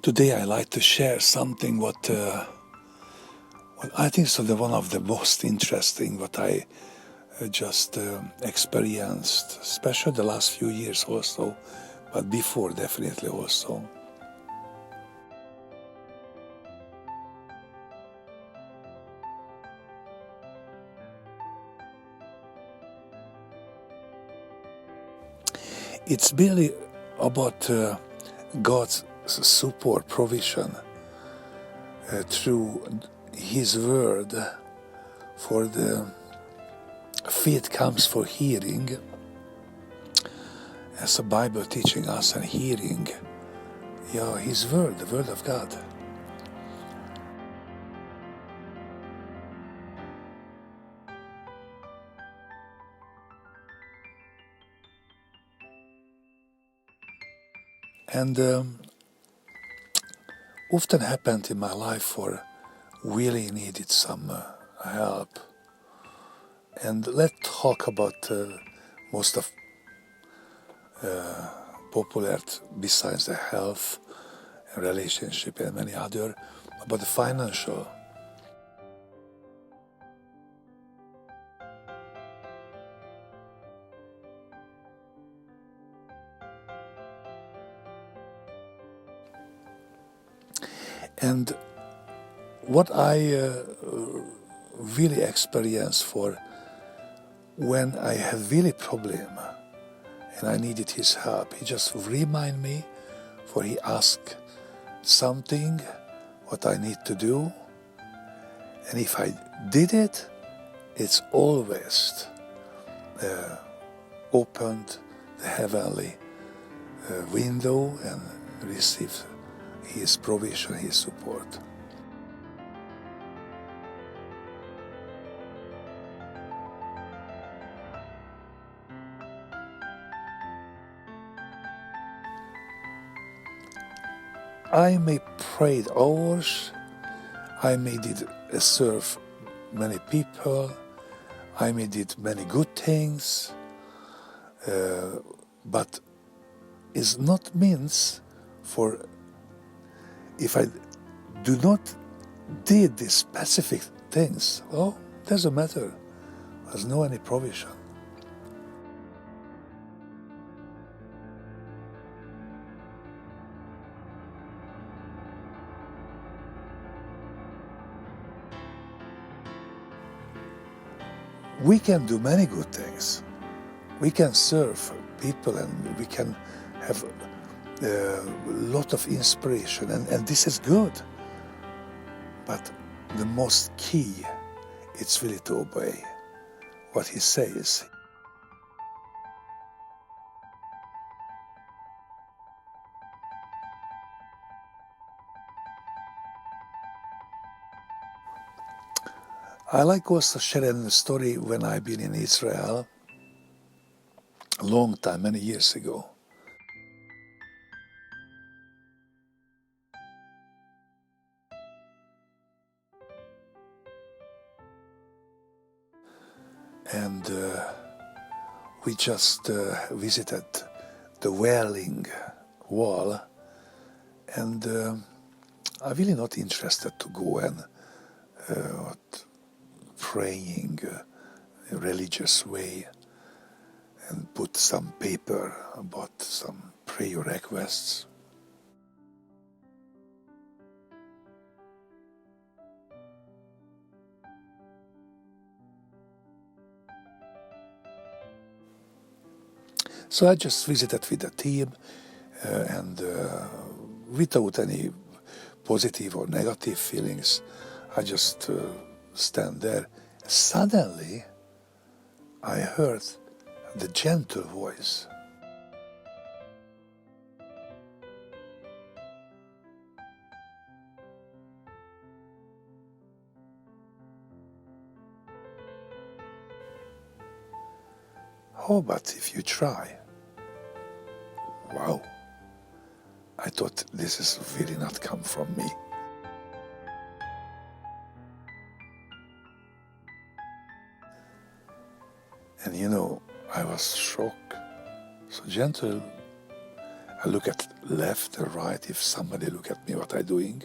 Today I like to share something what I think is one of the most interesting what I just experienced, especially the last few years also, but before definitely also. It's really about God's support, provision through His Word. For the faith comes for hearing, as the Bible teaching us, and hearing, His Word, the Word of God. And often happened in my life for really needed some help. And let's talk about most of popular, besides the health, relationship and many other, about the financial. And what I really experience for when I have really problem and I needed his help, he just remind me, for he asked something what I need to do, and if I did it, it's always opened the heavenly window and received his provision, his support. I may prayed hours, I may did serve many people, I may did many good things, but is not means for if I do not did these specific things, doesn't matter. There's no any provision. We can do many good things. We can serve people and we can have a lot of inspiration, and this is good. But the most key, it's really to obey what he says. I like also sharing the story when I've been in Israel a long time, many years ago. And we just visited the Wailing Wall, and I'm really not interested to go and praying a religious way and put some paper about some prayer requests. So I just visited with the team and without any positive or negative feelings, I just stand there. Suddenly, I heard the gentle voice. How about if you try? Wow. I thought this is really not come from me. And I was shocked. So gentle, I look at left and right if somebody look at me what I'm doing.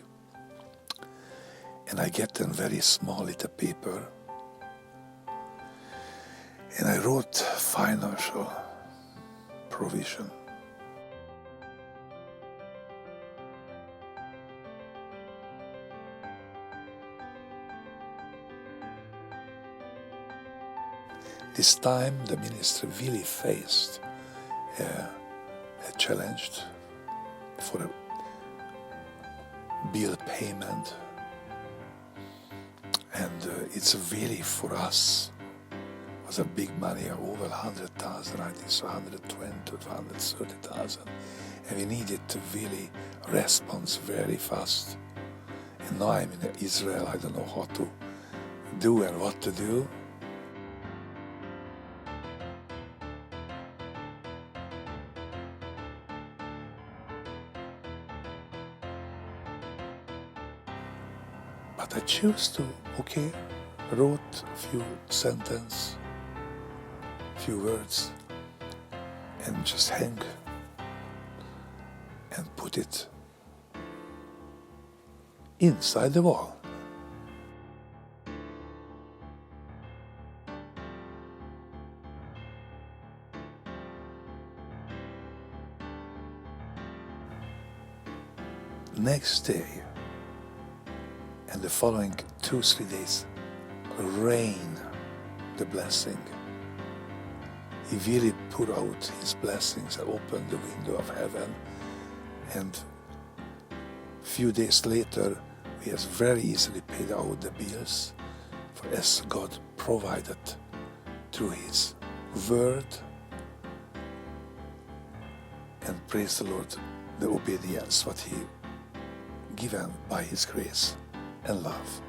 And I get a very small little paper. And I wrote financial provision. This time the ministry really faced a challenge for a bill payment, and it's really for us was a big money, over 100,000, I think so 120 to 130,000, and we needed to really respond very fast. And now I'm in Israel, I don't know how to do and what to do. But I choose to, wrote a few sentences, few words, and just hang and put it inside the wall. Next day and the following 2-3 days, rain the blessing. He really poured out his blessings and opened the window of heaven. And a few days later, we has very easily paid out the bills, for as God provided through His word. And praise the Lord, the obedience what He given by His grace and love.